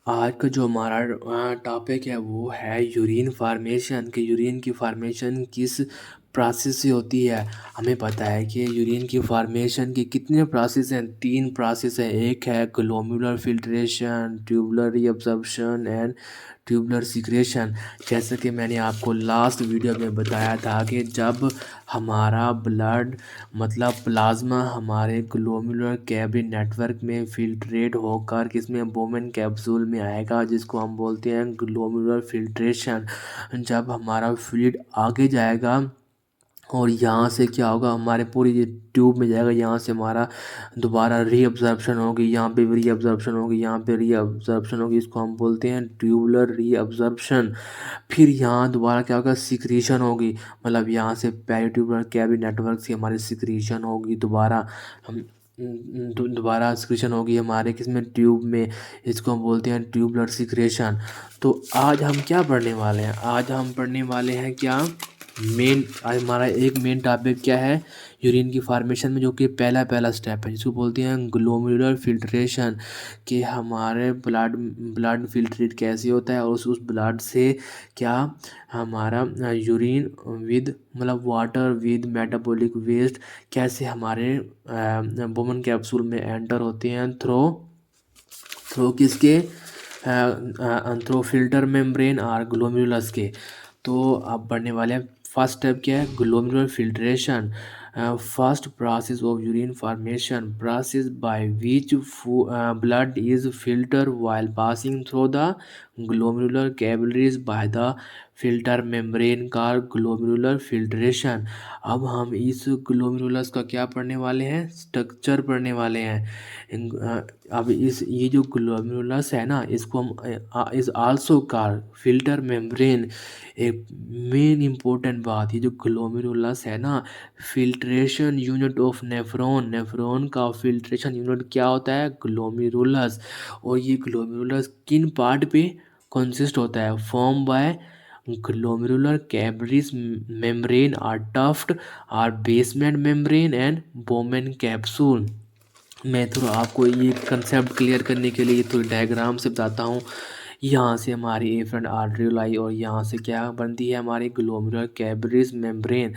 आज का जो हमारा टॉपिक है वो है यूरिन फार्मेशन कि यूरिन की फार्मेशन किस प्रोसेस से होती है। हमें पता है कि यूरिन की फार्मेशन के कितने प्रोसेस हैं, 3 प्रोसेस हैं। एक है glomerular filtration, tubular reabsorption and tubular secretion. जैसे कि मैंने आपको लास्ट वीडियो में बताया था कि जब हमारा ब्लड मतलब प्लाज्मा हमारे ग्लोमेरुलर कैविटी नेटवर्क में फिल्ट्रेट होकर किसमें बोमेन कैप्सूल में आएगा, जिसको हम बोलते हैं ग्लोमेरुलर फिल्ट्रेशन। जब हमारा फ्लूइड आगे जाएगा और यहाँ से क्या होगा, हमारे पूरी ये ट्यूब में जाएगा, यहाँ से हमारा दोबारा रीअब्जॉर्प्शन होगी, यहाँ पे भी रीअब्जॉर्प्शन होगी, यहाँ पे रीअब्जॉर्प्शन होगी, इसको हम बोलते हैं ट्यूबुलर रीअब्जॉर्प्शन। फिर यहाँ दोबारा क्या होगा, सिक्रीशन होगी, मतलब यहाँ से पेरिट्यूबुलर कैविटी नेटवर्क से हमारी सिक्रीशन होगी, दोबारा हम दोबारा सिक्रीशन होगी हमारे किसमें, ट्यूब में, इसको हम बोलते हैं ट्यूबुलर सिक्रेशन। तो आज हम क्या पढ़ने वाले हैं, आज हम पढ़ने वाले हैं क्या, मेन आज हमारा एक मेन टॉपिक क्या है, यूरिन की फार्मेशन में जो कि पहला पहला स्टेप है जिसको बोलते हैं ग्लोमेरुलर फिल्ट्रेशन। कि हमारे ब्लड फिल्ट्रेट कैसे होता है और उस ब्लड से क्या हमारा यूरिन विद मतलब वाटर विद मेटाबॉलिक वेस्ट कैसे हमारे बोमन कैप्सूल में एंटर होते हैं थ्रो थ्रो किसके, थ्रो फिल्टर मेम्ब्रेन और ग्लोमेरुलस के। तो अब बढ़ने वाले हैं, फर्स्ट स्टेप क्या है, glomerular filtration. First process of urine formation, process by which blood is filter while passing through the glomerular capillaries by the filter membrane का ग्लोमेरुलर फिल्ट्रेशन। अब हम इस ग्लोमेरुलस का क्या पढ़ने वाले हैं, स्ट्रक्चर पढ़ने वाले हैं। अब इस ये जो ग्लोमेरुलस है ना, इसको हम इस आल्सो कार फिल्टर मेम्ब्रेन। एक मेन इम्पोर्टेंट बात, ये जो ग्लोमेरुलस है ना, filtration unit of nephron, nephron का फिल्ट्रेशन यूनिट क्या होता है, ग्लोमेरुलस। और ये ग्लोमेरुलस किन पार्ट पे कंसिस्ट होता है, form by glomerular capillaries membrane or tuft or basement membrane and Bowman capsule. मैं थोड़ा आपको ये कंसेप्ट क्लियर करने के लिए थोड़ी डायग्राम से बताता हूँ। यहाँ से हमारी एफरेंट आर्टरियल आई और यहाँ से क्या बनती है हमारी ग्लोमेरुलर कैपिलरीज मेम्ब्रेन।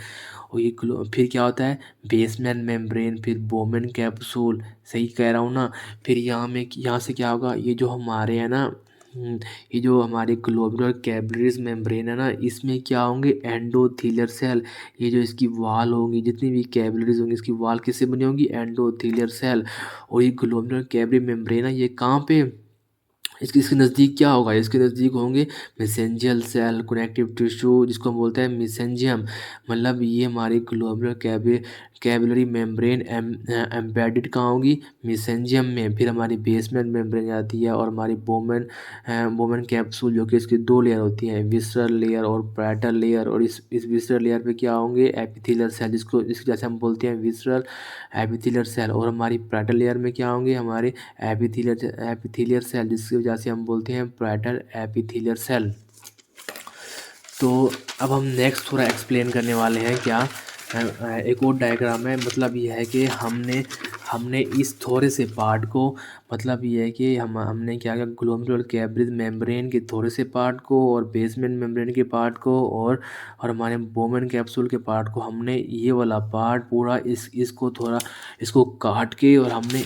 और ये फिर क्या होता है, बेसमेंट मेम्ब्रेन, फिर बोमेन कैप्सूल, सही कह रहा हूँ ना। फिर यहाँ से क्या होगा, ये जो हमारे है ना, ये जो हमारे ग्लोमेरुलर कैपिलरीज मेम्ब्रेन है ना, इसमें क्या होंगे, एंडोथेलियल सेल। ये जो इसकी वॉल होंगी, जितनी भी कैपिलरीज होंगी, इसकी वॉल किससे बनी होंगी, एंडोथेलियल सेल। और ये ग्लोमेरुलर कैपिलरी मेम्ब्रेन है, ये कहाँ पे, इसके नज़दीक क्या होगा, इसके नज़दीक होंगे मेसेंजियल सेल, कनेक्टिव टिश्यू, जिसको हम बोलते हैं मेसेंजियम। मतलब ये हमारी ग्लोमेरुलर कैपिलरी मेम्ब्रेन एम्बेडेड कहाँ होगी, मेसेंजियम में। फिर हमारी बेसमेंट मेम्ब्रेन आती है और हमारी बोमेन कैप्सूल, जो कि इसकी 2 लेयर होती हैं, विसरल लेयर और पैरेटल लेयर। और इस विसरल लेयर पे क्या होंगे, एपिथेलियल सेल, जिसको जैसे हम बोलते हैं विसरल एपिथेलियल सेल। और हमारी पैरेटल लेयर में क्या होंगे, हमारे एपिथेलियल सेल, जिसकी वजह से हम बोलते हैं पैरेटल एपिथेलियल सेल। तो अब हम नेक्स्ट थोड़ा एक्सप्लेन करने वाले हैं क्या, एक और डायग्राम है। मतलब ये है कि हमने हमने इस थोड़े से पार्ट को, मतलब ये है कि हमने क्या किया, ग्लोमेरुलर कैपिलरी मेम्ब्रेन के थोड़े से पार्ट को और बेसमेंट मेम्ब्रेन के पार्ट को और हमारे बोमेन कैप्सूल के पार्ट को, हमने ये वाला पार्ट पूरा इसको थोड़ा इसको काट के और हमने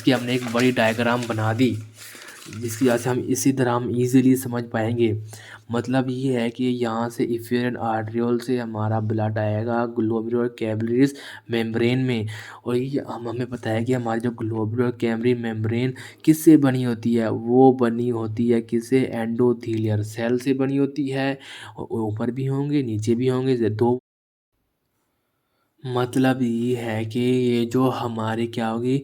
हमने एक बड़ी डायग्राम बना दी, जिसकी वजह से हम इसी तरह हम इजीली समझ पाएंगे। मतलब ये है कि यहाँ से इफेरेंट आर्ट्रियोल से हमारा ब्लड आएगा ग्लोमेरुलर कैपिलरीज मेम्ब्रेन में। और ये हमें पता है कि हमारी जो ग्लोमेरुलर कैपिलरी मेम्ब्रेन किससे बनी होती है, वो बनी होती है किससे, एंडोथेलियल सेल से बनी होती है। और ऊपर भी होंगे नीचे भी होंगे, 2। मतलब ये है कि ये जो हमारी क्या होगी,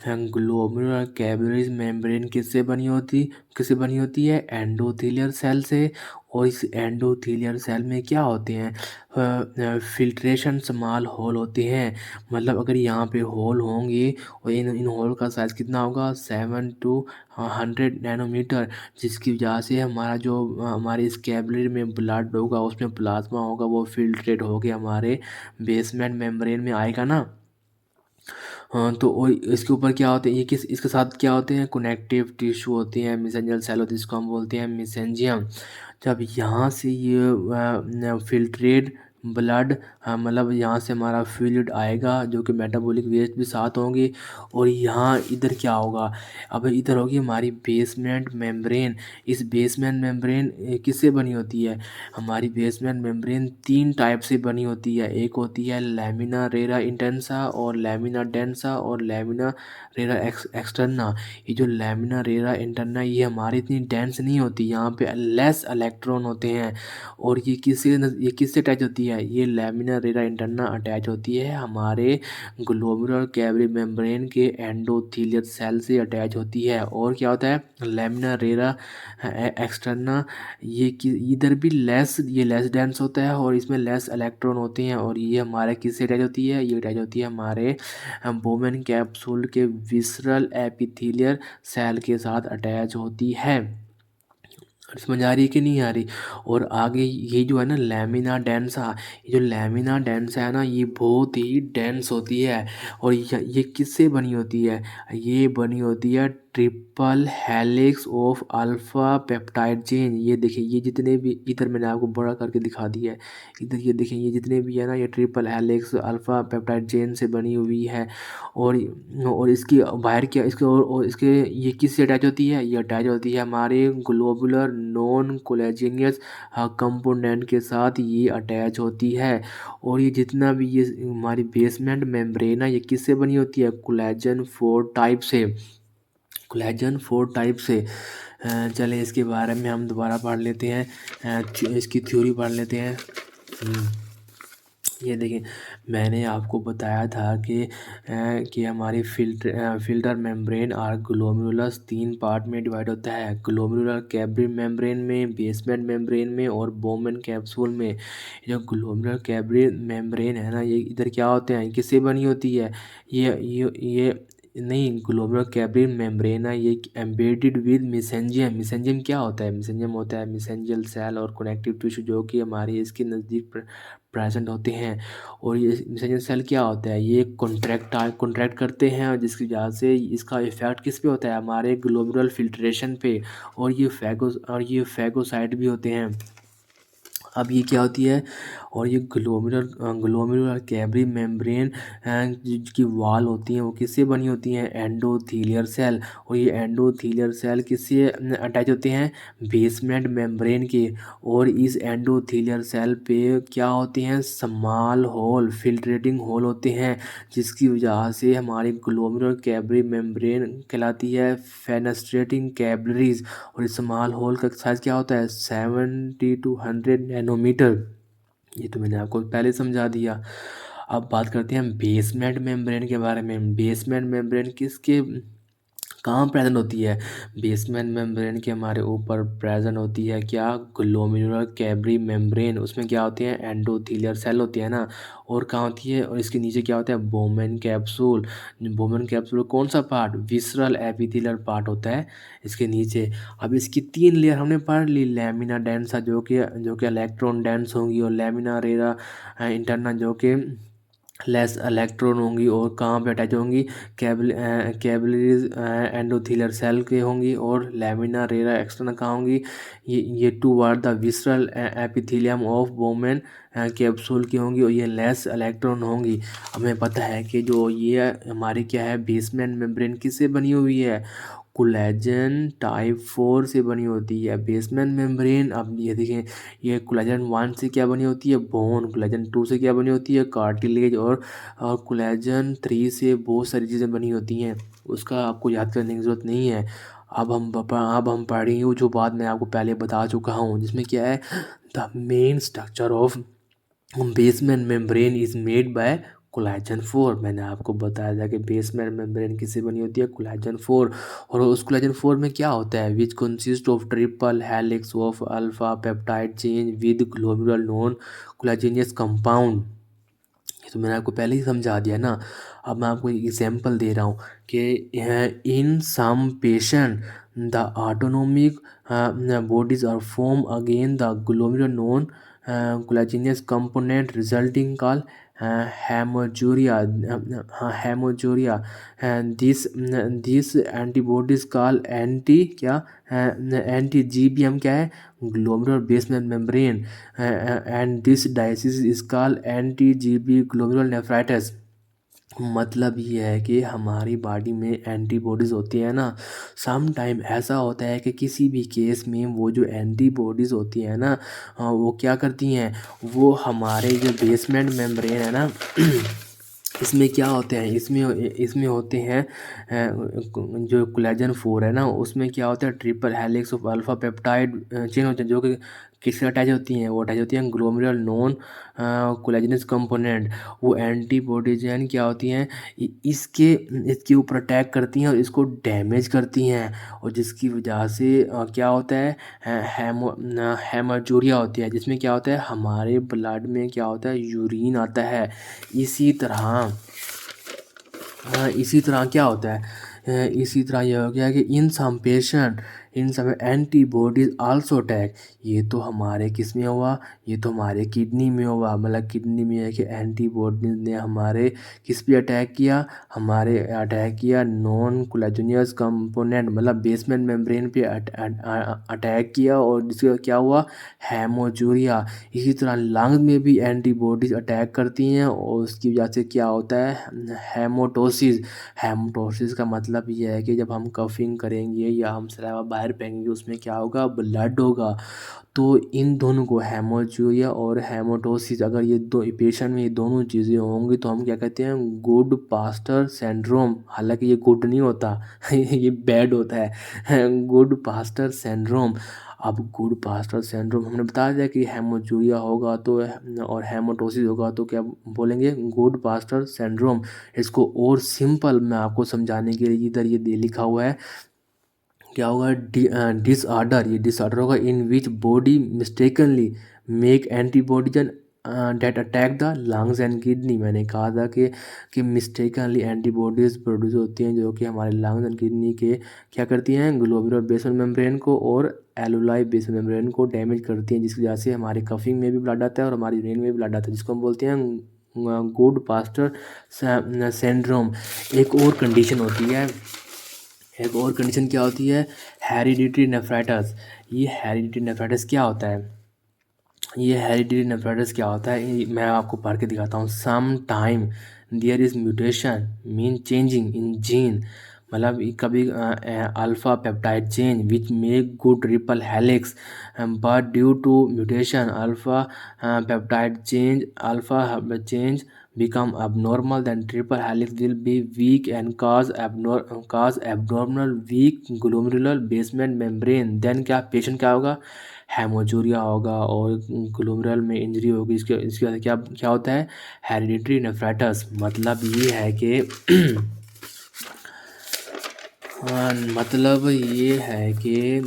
ग्लोमेरुलर कैपिलरीज मेम्ब्रेन किससे बनी होती है, एंडोथेलियल सेल से। और इस एंडोथेलियल सेल में क्या होते हैं, फिल्ट्रेशन स्मॉल होल होते हैं। मतलब अगर यहाँ पे होल होंगे और इन होल का साइज़ कितना होगा, 7 to 100 नैनोमीटर, जिसकी वजह से हमारा जो हमारे इस कैपिलरी में ब्लड होगा, उसमें प्लाज्मा होगा, वो फिल्ट्रेट होके हमारे बेसमेंट मेम्ब्रेन में आएगा ना। तो और इसके ऊपर क्या होते हैं, ये किस इसके साथ क्या होते हैं, कनेक्टिव टिश्यू होते हैं, मेसेंजर सेल होती है, जिसको हम बोलते हैं मेसेंजियम। जब यहाँ से ये फिल्ट्रेट ब्लड, मतलब यहाँ से हमारा फ्लूइड आएगा जो कि मेटाबॉलिक वेस्ट भी साथ होंगे। और यहाँ इधर क्या होगा, अब इधर होगी हमारी बेसमेंट मेम्ब्रेन। इस बेसमेंट मेम्ब्रेन किससे बनी होती है, हमारी बेसमेंट मेम्ब्रेन तीन टाइप से बनी होती है। एक होती है लैमिना रेरा इंटेंसा और लैमिना डेंसा और लैमिना रेरा एक्सटर्ना। ये जो लैमिना रेरा इंटरना ये हमारी इतनी डेंस नहीं होती, यहाँ पे लेस इलेक्ट्रॉन होते हैं। और ये किससे अटैच होती है, ये लैमिना रेरा इंटरना अटैच होती है हमारे ग्लोमेरुलर कैवरी मेम्ब्रेन के एंडोथेलियल सेल से अटैच होती है। और क्या होता है लैमिना रेरा एक्सटर्ना, इधर भी लेस डेंस होता है और इसमें लेस इलेक्ट्रॉन होते हैं। और ये हमारे किससे अटैच होती है, ये अटैच होती है हमारे बोमेन कैप्सूल के विसरल एपिथेलियल सेल के साथ अटैच होती है। समझ आ रही है कि नहीं आ रही। और आगे ये जो है ना लैमिना डेंसा, ये जो लैमिना डेंसा है ना ये बहुत ही डेंस होती है। और ये किससे बनी होती है, ये बनी होती है triple helix of alpha peptide chain. ये देखिए ये जितने भी, इधर मैंने आपको बड़ा करके दिखा दिया है, इधर ये देखिए ये जितने भी है ना ये triple helix alpha peptide chain से बनी हुई है। और इसकी बाहर क्या इसके और इसके ये किससे अटैच होती है, ये अटैच होती है हमारे ग्लोबुलर नॉन कोलेजिनियस कंपोनेंट के साथ ये अटैच होती है। और ये जितना भी ये हमारी बेसमेंट मेम्ब्रेन है ये किससे बनी होती है, कोलेजन 4 टाइप से, कोलेजन 4 टाइप से। चलिए इसके बारे में हम दोबारा पढ़ लेते हैं, इसकी थ्योरी पढ़ लेते हैं। ये देखिए मैंने आपको बताया था कि हमारी फिल्टर मेम्ब्रेन और ग्लोमेरुलस 3 पार्ट में डिवाइड होता है, ग्लोमेरुलर कैवरी मेम्ब्रेन में, बेसमेंट मेम्ब्रेन में और बोमेन कैप्सूल में। जो ग्लोमेरुलर कैवरी मेम्ब्रेन है ना ये इधर क्या होते हैं, किससे बनी होती है, ये नहीं, ग्लोमेरुलर कैवरी मेम्ब्रेन है ये एम्बेडेड विद मिसेंजियम। मिसेंजियम क्या होता है, मिसेंजियम होता है मिसेंजियल सेल और कनेक्टिव टिश्यू जो कि हमारी इसके नज़दीक प्रेजेंट होते हैं। और ये मिसेंजर सेल क्या होता है, ये कॉन्ट्रैक्ट करते हैं और जिसकी वजह से इसका इफेक्ट किस पे होता है, हमारे ग्लोमेरुलर फिल्ट्रेशन पे। और ये फैगोसाइट भी होते हैं। अब ये क्या होती है, और ये ग्लोमेरुलर कैवरी मेम्ब्रेन की वाल होती हैं वो किससे बनी होती हैं, एंडोथीलियर सेल। और ये एंडोथीलियर सेल किससे अटैच होते हैं, बेसमेंट मेम्ब्रेन के। और इस एंडोथीलियर सेल पे क्या होते हैं, स्मॉल होल फिल्ट्रेटिंग होल होते हैं, जिसकी वजह से हमारी ग्लोमेरुलर कैवरी मेम्ब्रेन कहलाती है फेनेस्ट्रेटिंग कैपिलरीज। और इस स्मॉल होल का साइज क्या होता है, 70 to 100 नैनोमीटर। ये तो मैंने आपको पहले समझा दिया। अब बात करते हैं बेसमेंट मेम्ब्रेन के बारे में। बेसमेंट मेम्ब्रेन किसके कहाँ प्रेजेंट होती है, बेसमेंट मेम्ब्रेन के हमारे ऊपर प्रेजेंट होती है क्या, ग्लोमेरुलर कैवरी मेम्ब्रेन। उसमें क्या होते हैं, एंडोथीलियर सेल होती है ना। और कहाँ होती है, और इसके नीचे क्या होता है, बोमेन कैप्सूल। बोमेन कैप्सूल कौन सा पार्ट, विसरल एपिथेलियल पार्ट होता है इसके नीचे। अब इसकी 3 लेयर हमने पढ़ ली, लैमिना डेंसा जो कि इलेक्ट्रॉन डेंस होंगी, और लैमिना रेरा इंटरना जो कि लेस इलेक्ट्रॉन होंगी। और कहाँ पे अटैच होंगी, कैपिलरीज एंडोथेलियल सेल के होंगी। और लैमिना रेरा एक्सटर्ना कहाँ होंगी, ये toward the visceral epithelium of Bowman capsule की होंगी, और ये लेस इलेक्ट्रॉन होंगी। हमें पता है कि जो ये हमारी क्या है, बेसमेंट मेम्ब्रेन किससे बनी हुई है, कोलेजन टाइप 4 से बनी होती है बेसमेंट मेम्ब्रेन। अब ये देखें, ये कोलेजन 1 से क्या बनी होती है, बोन। कोलेजन 2 से क्या बनी होती है, कार्टिलेज। और कोलेजन 3 से बहुत सारी चीज़ें बनी होती हैं, उसका आपको याद करने की ज़रूरत नहीं है। अब हम पढ़ेंगे जो बात मैं आपको पहले बता चुका हूँ, जिसमें क्या है, the main structure of basement membrane is made by collagen 4। मैंने आपको बताया था कि बेसमेंट मेम्ब्रेन किससे बनी होती है, कोलेजन 4। और उस कोलेजन 4 में क्या होता है, which consist of triple helix of alpha peptide chain with glomerular non collagenous compound. ये तो मैंने आपको पहले ही समझा दिया ना। अब मैं आपको एक एग्जांपल दे रहा हूँ कि in some patient the autonomic bodies are formed again the glomerular non collagenous component resulting called हेमोजूरिया, हाँ हेमोजूरिया, दिस एंटीबॉडीज कॉल एंटी क्या एंटी जीबीएम क्या है, glomerular basement membrane, and this diocese is called anti GB glomerular nephritis. मतलब ये है कि हमारी body में एंटीबॉडीज़ होती है ना, सम टाइम ऐसा होता है कि किसी भी केस में वो जो एंटीबॉडीज़ होती है ना, वो क्या करती हैं, वो हमारे जो बेसमेंट मेम्ब्रेन है ना इसमें क्या होते हैं, इसमें इसमें होते हैं जो कोलेजन 4 है ना, उसमें क्या होता है, triple helix of alpha peptide chain होते हैं, जो कि किससे अटैच होती हैं, वो अटैच होती हैं ग्लोमेरुलर नॉन कोलेजनस कंपोनेंट। वो एंटीबॉडीज यानी क्या होती हैं, इसके इसके ऊपर अटैक करती हैं और इसको डैमेज करती हैं, और जिसकी वजह से क्या होता है, हेमाजूरिया होती है, जिसमें क्या होता है, हमारे ब्लड में क्या होता है, यूरिन आता है। इसी तरह इसी तरह क्या होता है, इसी तरह यह हो गया कि in some antibodies also attack. ये तो हमारे किस में हुआ, ये तो हमारे किडनी में हुआ, मतलब किडनी में है कि एंटीबॉडीज ने हमारे किस पे अटैक किया, हमारे अटैक किया नॉन कोलेजनियस कंपोनेंट, मतलब बेसमेंट मेम्ब्रेन पे अटैक किया, और जिसका क्या हुआ, हेमोजूरिया। इसी तरह लंग में भी एंटीबॉडीज अटैक करती हैं, और उसकी वजह से क्या होता है, हेमोटोसिस। हेमोटोसिस का मतलब ये है कि जब हम कफिंग करेंगे या हम सलाइवा बाहर फेंकेंगे, उसमें क्या होगा, ब्लड होगा। तो इन दोनों को, हेमोजूरिया और हेमोटोसिस, अगर ये दो पेशेंट में ये दोनों चीज़ें होंगी तो हम क्या कहते हैं, गुड पास्टर सिंड्रोम। हालांकि ये गुड नहीं होता ये बैड होता है गुड पास्टर सिंड्रोम। अब गुड पास्टर सिंड्रोम हमने बता दिया कि हेमोजूरिया होगा तो और हेमोटोसिस होगा तो क्या बोलेंगे, गुड पास्टर सिंड्रोम। इसको और सिंपल मैं आपको समझाने के लिए, इधर ये लिखा हुआ है, क्या होगा, डिसऑर्डर, ये डिसऑर्डर होगा in which body mistakenly make antibodies that attack the lungs and kidney. मैंने कहा था कि मिस्टेकनली एंटीबॉडीज प्रोड्यूस होती हैं जो कि हमारे लंग्स एंड किडनी के क्या करती हैं, ग्लोमेरुलर बेसमेंट मेम्ब्रेन को और एलुलाई बेसमेंट मेम्ब्रेन को डैमेज करती हैं, जिसकी वजह से हमारे कफिंग में भी ब्लड आता है और हमारी यूरिन में भी ब्लड आता है, जिसको हम बोलते हैं गुड पास्टर सिंड्रोम। एक और कंडीशन होती है, एक और कंडीशन क्या होती है, हेरिडिटरी नेफ्राइटिस। ये हेरिडिटरी नेफ्राइटिस क्या होता है, ये हेरिडिटरी नेफ्राइटिस क्या होता है, मैं आपको पढ़ के दिखाता हूँ। Some time there is mutation mean changing in gene, मतलब कभी alpha peptide change which make good triple helix, but due to mutation alpha change become abnormal, then triple helix will be weak and cause abnormal weak glomerular basement membrane। then क्या patient क्या होगा, हेमोजूरिया होगा और glomerular में injury होगी। इसके बाद क्या क्या होता है, हेरिडिटरी नेफ्राइटिस। मतलब ये है कि हाँ, मतलब ये है कि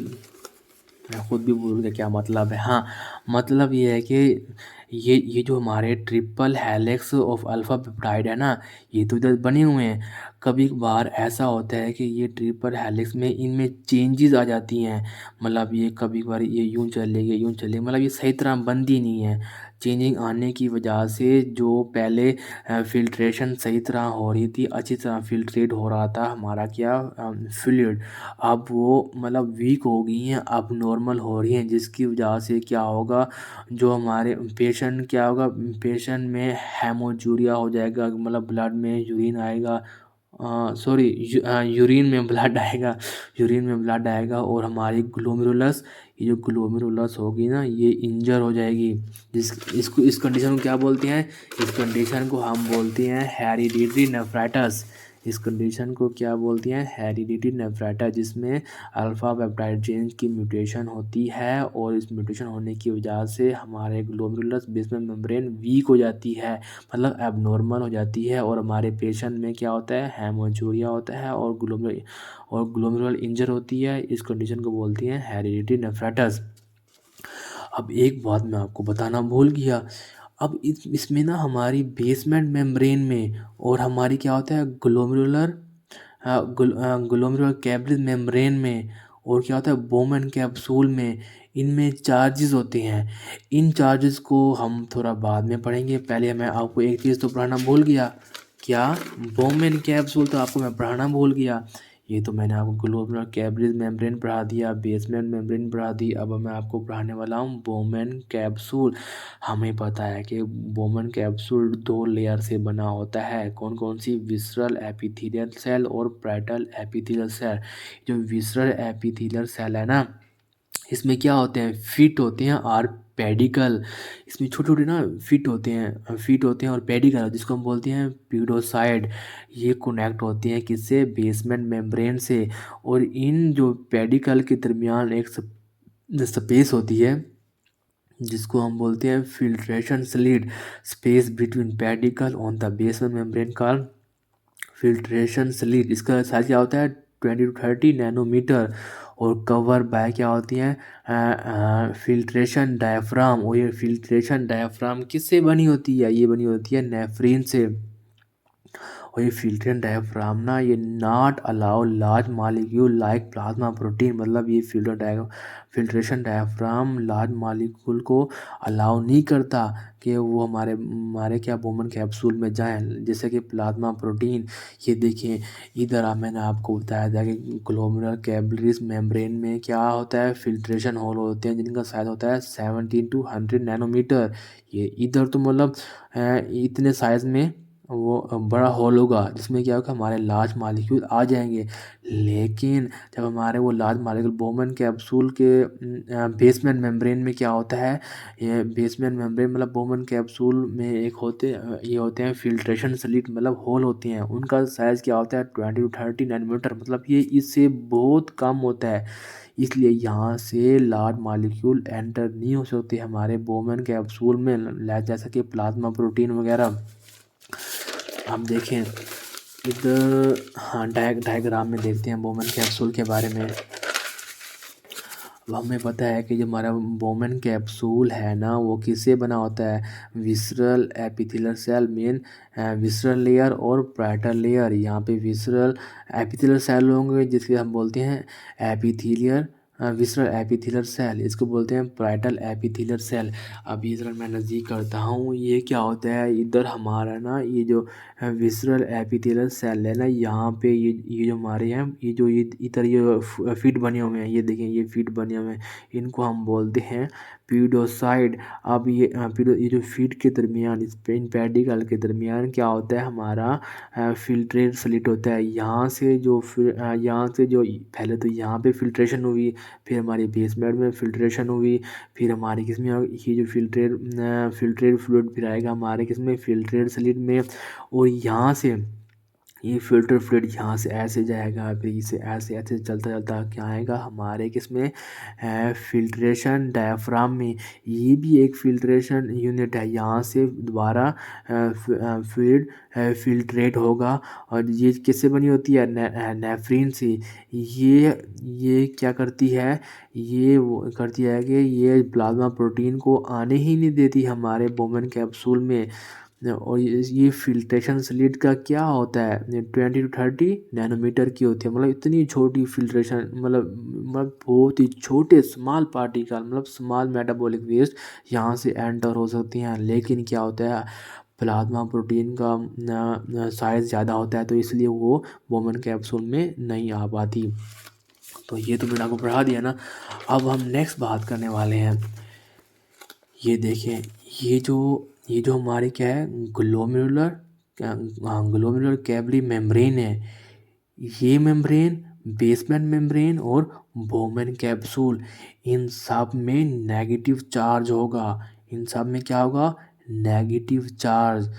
मैं खुद भी भूल गया क्या मतलब है। हाँ, मतलब ये है कि ये जो हमारे triple helix of alpha peptide है ना, ये तो इधर बने हुए हैं। कभी कभार ऐसा होता है कि ये ट्रिपल हेलिक्स में इनमें चेंजेस आ जाती हैं, मतलब ये कभी कभार ये यूं चलेगी यूं चलेगी, मतलब ये सही तरह बनती नहीं है। चेंजिंग आने की वजह से जो पहले फिल्ट्रेशन सही तरह हो रही थी, अच्छी तरह फिल्ट्रेट हो रहा था हमारा क्या फ्लूइड, अब वो मतलब वीक हो गई हैं, अब नॉर्मल हो रही हैं, जिसकी वजह से क्या होगा, जो हमारे पेशेंट क्या होगा, पेशेंट में हेमोजूरिया हो जाएगा, मतलब ब्लड में यूरिन आएगा, सॉरी यूरिन में ब्लड आएगा, यूरिन में ब्लड आएगा, और हमारी ग्लोमेरुलस, ये जो ग्लोमेरुलस होगी ना, ये इंजर हो जाएगी। इस कंडीशन को क्या बोलते हैं, इस कंडीशन को हम बोलते हैं हेरिडिटरी नेफ्राइटिस। इस कंडीशन को क्या बोलते हैं, हेरिडिटरी नेफ्राइटिस, जिसमें अल्फा पेप्टाइड चेन की म्यूटेशन होती है, और इस म्यूटेशन होने की वजह से हमारे ग्लोमेरुलस बेसमेंट मेम्ब्रेन वीक हो जाती है, मतलब एबनॉर्मल हो जाती है, और हमारे पेशेंट में क्या होता है, हेमोजूरिया होता है और ग्लोमेरुलर इंजर होती है। इस कंडीशन को बोलती हैं हेरिडिटरी नेफ्राइटिस। अब एक बात मैं आपको बताना भूल गया, अब इसमें ना हमारी बेसमेंट मेम्ब्रेन में और हमारी क्या होता है, ग्लोमेरुलर कैपिलरी मेम्ब्रेन में और क्या होता है बोमन कैप्सूल में, इनमें चार्जेस होते हैं। इन चार्जेस को हम थोड़ा बाद में पढ़ेंगे, पहले मैं आपको एक चीज़ तो पढ़ाना भूल गया। क्या? बोमन कैप्सूल तो आपको मैं पढ़ाना भूल गया। ये तो मैंने आपको ग्लोबुलर कैपिलरी मेम्ब्रेन पढ़ा दिया, बेसमेंट मेम्ब्रेन पढ़ा दी, अब मैं आपको पढ़ाने वाला हूँ बोमन कैप्सूल। हमें पता है कि बोमन कैप्सूल दो लेयर से बना होता है, कौन कौन सी? विसरल एपिथेलियल सेल और पैरेटल एपिथेलियल सेल। जो विसरल एपिथेलियल सेल है ना, इसमें क्या होते हैं? फिट होते हैं और पेडिकल। इसमें छोटे छोटे ना फिट होते हैं और पेडिकल, जिसको हम बोलते हैं पीडोसाइड। ये कनेक्ट होते हैं किससे? बेसमेंट मेम्ब्रेन से। और इन जो पेडिकल के दरमियान एक स्पेस होती है, जिसको हम बोलते हैं filtration slit. Space between pedicle on the basement membrane का फिल्ट्रेशन स्लिट। इसका साइज क्या होता है? 20 to 30 नैनोमीटर। और कवर बाय क्या होती हैं? Filtration diaphragm. और ये फिल्ट्रेशन डायफ्राम किससे बनी होती है? ये बनी होती है नेफ्रीन से। और ये फिल्ट्रेशन डायफ्राम ना, ये not allow large molecule like plasma protein. मतलब ये फिल्ट्रेशन डायफ्राम लार्ज मॉलिक्यूल को अलाउ नहीं करता कि वो हमारे हमारे क्या बोमन कैप्सूल में जाएं, जैसे कि प्लाज्मा प्रोटीन। ये देखिए इधर मैंने आपको बताया था कि ग्लोमेरुलर कैपिलरीज मेम्ब्रेन में क्या होता है? फिल्ट्रेशन होल होते हैं, जिनका साइज होता है 17 to 100 नैनोमीटर। ये इधर तो मतलब इतने साइज में वो बड़ा हॉल होगा, जिसमें क्या होगा? हमारे लार्ज मॉलिक्यूल आ जाएंगे। लेकिन जब हमारे वो लार्ज मॉलिक्यूल बोमन कैप्सूल के बेसमेंट मेम्ब्रेन में क्या होता है? ये बेसमेंट मेम्ब्रेन मतलब बोमन कैप्सूल में ये होते हैं फिल्ट्रेशन स्लिट, मतलब होल होते हैं। उनका साइज़ क्या होता है? 20 to 30 नैनोमीटर। मतलब ये इससे बहुत कम होता है। इसलिए यहाँ से लार्ज मॉलिक्यूल एंटर नहीं हो सकते हमारे बोमन कैप्सूल में, जैसा कि प्लाज्मा प्रोटीन वगैरह। आप देखें इधर, हाँ डायग्राम में देखते हैं बोमन कैप्सूल के बारे में। अब हमें पता है कि जो हमारा बोमन कैप्सूल है ना, वो किससे बना होता है? Visceral epithelial cell main, visceral layer और पैरेटल लेयर। यहाँ पे विसरल एपिथेलियल सेल होंगे, जिसके हम बोलते हैं एपिथेलियल विसरल एपिथेलियल सेल, इसको बोलते हैं पैरेटल एपिथेलियल सेल। अब ये ज़रा मैं नज़दीक करता हूँ, ये क्या होता है? इधर हमारा ना ये जो विसरल एपिथेलियल सेल है ना, यहाँ पे ये जो हमारे हैं, ये इधर ये फीट बने हुए हैं, ये देखें ये फीट बने हुए हैं, इनको हम बोलते हैं पीडोसाइड। अब ये जो फीट के दरमियान, इन पेडिकल के दरमियान क्या होता है? हमारा फिल्ट्रेट स्लिट होता है। यहाँ से जो पहले तो यहाँ पे फिल्ट्रेशन हुई, फिर हमारी बेसमेंट में फिल्ट्रेशन हुई, फिर हमारी किसमें ये जो फिल्ट्रेट फ्लूइड फिर आएगा हमारे किसमें? फिल्ट्रेट स्लिट में। और यहाँ से ये फिल्टर फ्लूइड यहाँ से ऐसे जाएगा, फिर इसे ऐसे ऐसे चलता चलता क्या आएगा हमारे किसमें? फिल्ट्रेशन डायफ्राम में। ये भी एक फिल्ट्रेशन यूनिट है। यहाँ से दोबारा फ्लूइड फिल्ट्रेट होगा। और ये किससे बनी होती है? नेफ्रीन से। ये क्या करती है? ये वो करती है कि ये प्लाज्मा प्रोटीन को आने ही नहीं देती हमारे बोमन कैप्सूल में। और ये फिल्ट्रेशन स्लिट का क्या होता है? 20 to 30 नैनोमीटर की होती है। मतलब इतनी छोटी फिल्ट्रेशन, मतलब बहुत ही छोटे स्मॉल पार्टिकल, मतलब स्मॉल मेटाबॉलिक वेस्ट यहाँ से एंटर हो सकती हैं। लेकिन क्या होता है? प्लाज्मा प्रोटीन का साइज़ ज़्यादा होता है, तो इसलिए वो बोमन कैप्सूल में नहीं आ पाती। तो ये तो मैंने आपको पढ़ा दिया ना। अब हम नेक्स्ट बात करने वाले हैं। ये देखें, ये जो हमारे क्या है? ग्लोमेरुलर ग्लोमेरुलर कैपिलरी मेम्ब्रेन है। ये मेम्ब्रेन, बेसमेंट मेम्ब्रेन और बोमेन कैप्सूल, इन सब में नेगेटिव चार्ज होगा। इन सब में क्या होगा? Negative charge.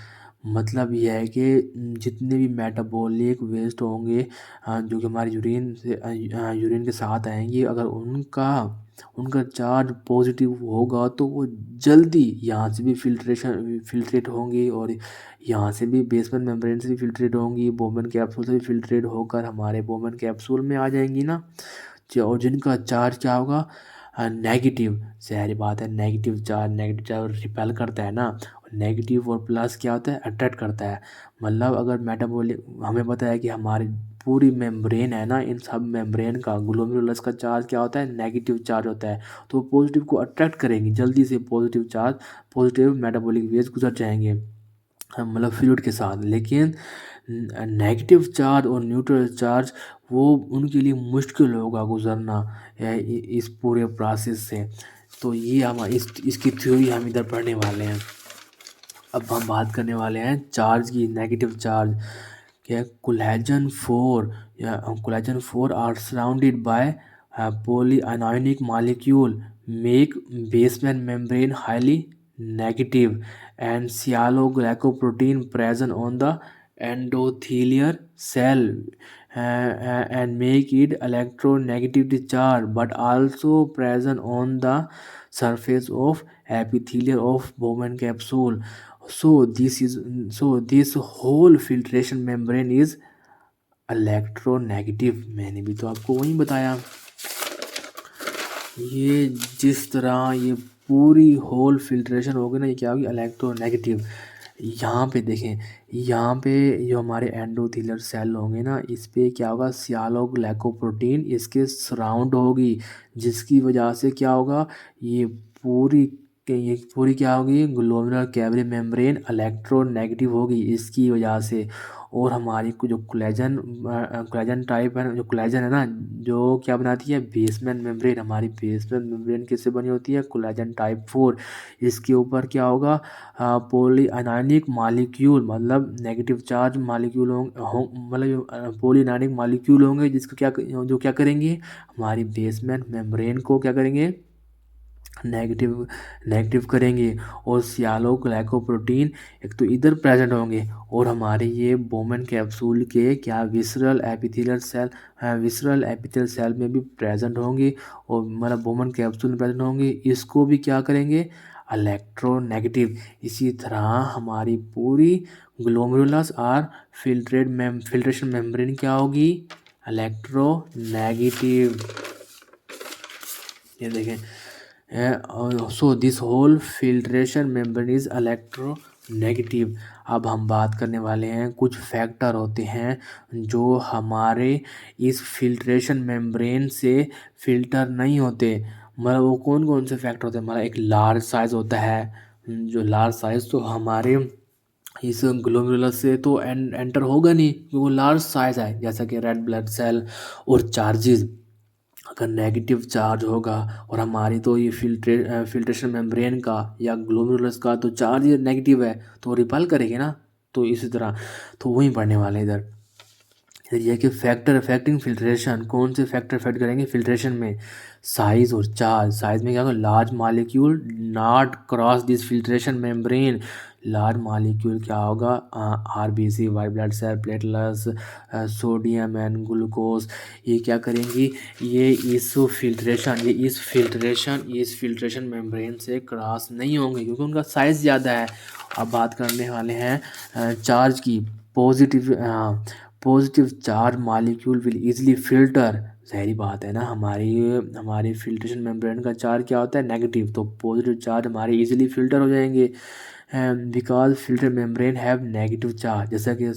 मतलब यह है कि जितने भी मेटाबॉलिक वेस्ट होंगे, जो कि हमारे यूरिन के साथ आएंगे, अगर उनका उनका चार्ज पॉजिटिव होगा तो वो जल्दी यहाँ से भी फिल्ट्रेट होंगी, और यहाँ से भी बेसमेंट मेम्ब्रेन से भी फिल्ट्रेट होंगी, बोमन कैप्सूल से भी फिल्ट्रेट होकर हमारे बोमन कैप्सूल में आ जाएंगी ना। और जिनका चार्ज क्या होगा? नेगेटिव। सारी बात है, नेगेटिव चार्ज रिपेल करता है ना। नेगेटिव और प्लस क्या होता है? अट्रैक्ट करता है। मतलब अगर मेटाबॉलिक, हमें पता है कि हमारे पूरी मेम्ब्रेन है ना, इन सब मेम्ब्रेन का ग्लोमेरुलस का चार्ज क्या होता है, नेगेटिव चार्ज होता है। तो पॉजिटिव को अट्रैक्ट करेंगे, जल्दी से positive charge, positive metabolic waste गुजर जाएंगे मतलब फ्लूइड के साथ। लेकिन नेगेटिव चार्ज और न्यूट्रल चार्ज वो उनके लिए मुश्किल होगा गुजरना इस पूरे प्रोसेस से। तो ये हम इसकी थ्योरी हम इधर पढ़ने वाले हैं। अब हम बात करने वाले हैं चार्ज की, नेगेटिव चार्ज। क्या collagen four are surrounded by polyanonic molecule make basement membrane highly negative and sialoglycoprotein present on the endothelial cell and make it electronegatively charged, but also present on the surface of epithelial of Bowman capsule. So this whole filtration membrane is electronegative. मैंने भी तो आपको वही बताया। ये जिस तरह ये पूरी होल फिल्ट्रेशन होगी ना, ये क्या होगी, इलेक्ट्रोनेगेटिव। यहाँ पे देखें, यहाँ पे जो हमारे एंडोथेलियल सेल होंगे ना, इस पे क्या होगा, सियालोग्लाइकोप्रोटीन इसके सराउंड होगी, जिसकी वजह से क्या होगा, ये पूरी क्या होगी, ग्लोमेरुलर कैविटी मेम्ब्रेन इलेक्ट्रोनेगेटिव होगी इसकी वजह से। और हमारी जो कोलेजन टाइप है, जो कोलेजन है ना, जो क्या बनाती है, बेसमेंट मेम्ब्रेन। हमारी बेसमेंट मेम्ब्रेन किससे बनी होती है, कोलेजन टाइप 4। इसके ऊपर क्या होगा, पॉलीआयनिक मॉलिक्यूल, मतलब नेगेटिव चार्ज मॉलिक्यूल मतलब पॉलीआयनिक मॉलिक्यूल होंगे, जो क्या करेंगे, हमारी बेसमेंट मेम्ब्रेन को क्या करेंगे, नेगेटिव करेंगे। और सियालोग्लाइकोप्रोटीन एक तो इधर प्रेजेंट होंगे, और हमारे ये बोमन कैप्सूल के क्या विसरल एपिथेलियल सेल में भी प्रेजेंट होंगे, और मतलब बोमन कैप्सूल में प्रेजेंट होंगे। इसको भी क्या करेंगे, इलेक्ट्रोनेगेटिव। इसी तरह हमारी पूरी ग्लोमेरुलस और फिल्ट्रेशन मेम्ब्रेन क्या होगी, इलेक्ट्रोनेगेटिव। ये देखें, so this whole filtration membrane is electronegative. अब हम बात करने वाले हैं, कुछ फैक्टर होते हैं जो हमारे इस फिल्ट्रेशन मेम्ब्रेन से फिल्टर नहीं होते। मतलब वो कौन कौन से फैक्टर होते हैं, मतलब एक लार्ज साइज़ होता है, जो लार्ज साइज़ तो हमारे इस ग्लोमेरुलस से तो एंटर होगा नहीं, क्योंकि वो लार्ज साइज़ है, जैसा कि रेड ब्लड सेल और चार्जेस। अगर नेगेटिव चार्ज होगा और हमारी तो ये फिल्ट्रेशन मेम्ब्रेन का या ग्लोमेरुलस का तो चार्ज नेगेटिव है, तो रिपल करेंगे ना। तो इसी तरह तो वही पढ़ने वाले हैं इधर। ये कि फैक्टर अफेक्टिंग फिल्ट्रेशन, कौन से फैक्टर अफेक्ट करेंगे फिल्ट्रेशन में, साइज और चार्ज। साइज में क्या होगा, large molecule not cross this filtration membrane. Large molecule क्या होगा, R B C, white blood cell, platelets, sodium and glucose, ये क्या करेंगी, ये इस फिल्ट्रेशन मेम्ब्रेन से क्रॉस नहीं होंगे, क्योंकि उनका साइज़ ज़्यादा है। अब बात करने वाले हैं चार्ज की। Positive charge molecule will easily filter. ज़ाहिर बात है ना, हमारी फिल्ट्रेशन मेम्ब्रेन का चार्ज क्या होता है, नेगेटिव। तो पॉजिटिव चार्ज हमारे इजीली फिल्टर हो जाएंगे, because filter membrane have negative charge. जैसा कि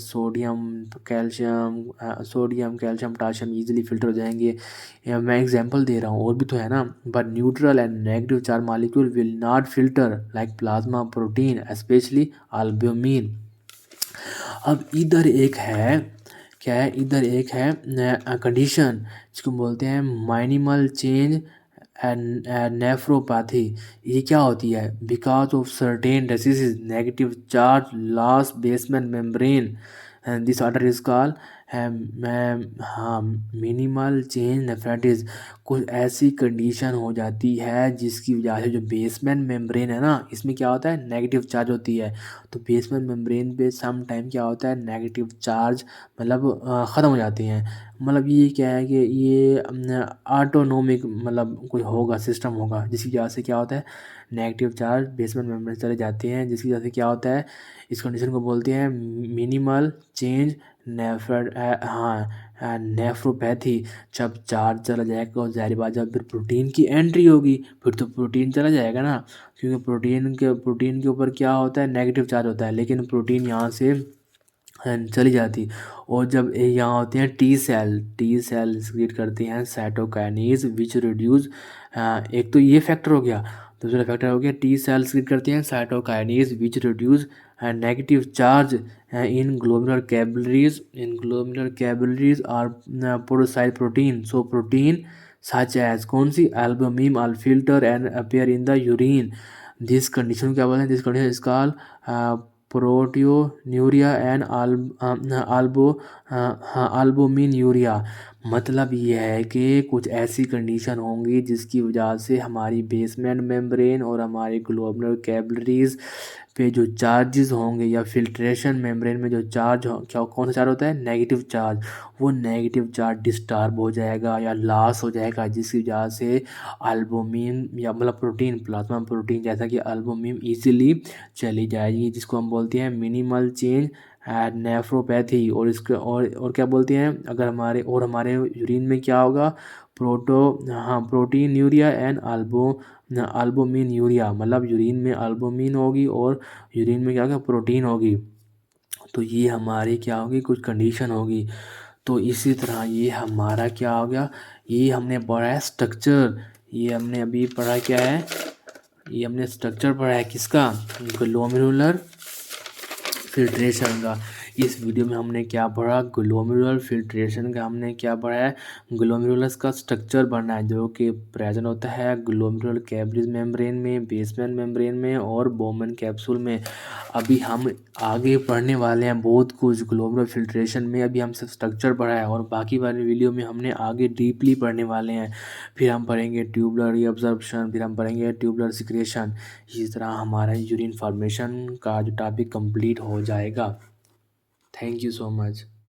कैल्शियम पोटाशियम इजीली फिल्टर हो जाएंगे। मैं एग्जांपल दे रहा हूँ, और भी तो है ना। But neutral and negative charge molecule will not filter, like plasma protein specially albumin. अब इधर एक है, क्या है, इधर एक है कंडीशन जिसको बोलते हैं माइनिमल चेंज नेफ्रोपैथी। ये क्या होती है, because of certain disease negative charge loss basement membrane, this order is called हाँ मिनिमल चेंज नेफ्राइटिस। कुछ ऐसी कंडीशन हो जाती है जिसकी वजह से जो बेसमेंट मेम्ब्रेन है ना, इसमें क्या होता है, नेगेटिव चार्ज होती है। तो बेसमेंट मेम्ब्रेन पे सम टाइम क्या होता है, नेगेटिव चार्ज मतलब ख़त्म हो जाते हैं। मतलब ये क्या है कि ये ऑटोनोमिक मतलब कोई होगा, सिस्टम होगा, जिसकी वजह से क्या होता है, नेगेटिव चार्ज बेसमेंट मेम्ब्रेन चले जाते हैं, जिसकी वजह से क्या होता है, इस कंडीशन को बोलते हैं मिनिमल चेंज नेफ्रोपैथी। जब चार्ज चला जाएगा और ज़ाहिर बात, जब फिर प्रोटीन की एंट्री होगी, फिर तो प्रोटीन चला जाएगा ना, क्योंकि प्रोटीन के ऊपर क्या होता है, नेगेटिव चार्ज होता है। लेकिन प्रोटीन यहाँ से चली जाती। और जब यहाँ होते हैं टी सेल सिक्रीट करते हैं साइटोकाइनेज विच रिड्यूस। एक तो ये फैक्टर हो गया। दूसरा फैक्टर हो गया टी सेल सिक्रीट करते हैं cytokines which reduce negative charge in glomerular capillaries or podocyte protein. So protein such as कौन सी albumin are filter and appear in the urine. This condition क्या बोलते हैं, this condition is called proteinuria and albuminuria. मतलब ये है कि कुछ ऐसी कंडीशन होंगी जिसकी वजह से हमारी बेसमेंट मेम्ब्रेन और हमारे ग्लोबुलर कैपिलरीज पे जो चार्जेस होंगे या फिल्ट्रेशन मेम्ब्रेन में जो चार्ज हो, क्या कौन सा चार्ज होता है, नेगेटिव चार्ज। वो नेगेटिव चार्ज डिस्टर्ब हो जाएगा या लॉस हो जाएगा, जिसकी वजह से एल्बुमिन या मतलब प्रोटीन, प्लाज्मा प्रोटीन जैसा कि एल्बुमिन इजीली चली जाएगी, जिसको हम बोलते हैं मिनिमल चेंज नेफ्रोपैथी। और इसके और क्या बोलते हैं, अगर हमारे यूरिन में क्या होगा, प्रोटो हाँ protein urea and albuminuria. मतलब यूरिन में अल्बुमिन होगी और यूरिन में क्या होगा, प्रोटीन होगी। तो ये हमारी क्या होगी, कुछ कंडीशन होगी। तो इसी तरह ये हमारा क्या हो गया, ये हमने पढ़ा है स्ट्रक्चर। ये हमने अभी पढ़ा क्या है, ये हमने स्ट्रक्चर पढ़ा है किसका, ग्लोमेरुलर फिल्ट्रेशन का। इस वीडियो में हमने क्या पढ़ा, ग्लोमेरुलर फिल्ट्रेशन का हमने क्या पढ़ा है, ग्लोमेरुलस का स्ट्रक्चर बनना है जो कि प्रेजेंट होता है ग्लोमेरुलर कैपिलरीज मेम्ब्रेन में, बेसमेंट मेम्ब्रेन में और बोमन कैप्सूल में। अभी हम आगे पढ़ने वाले हैं बहुत कुछ ग्लोमेरुलर फिल्ट्रेशन में। अभी हम सिर्फ स्ट्रक्चर पढ़ा है और बाकी वाले वीडियो में हमने आगे डीपली पढ़ने वाले हैं। फिर हम पढ़ेंगे ट्यूबुलर रीअब्जॉर्प्शन, फिर हम पढ़ेंगे ट्यूबुलर सिक्रेशन। इसी तरह हमारा यूरिन फॉर्मेशन का जो टॉपिक कंप्लीट हो जाएगा। Thank you so much.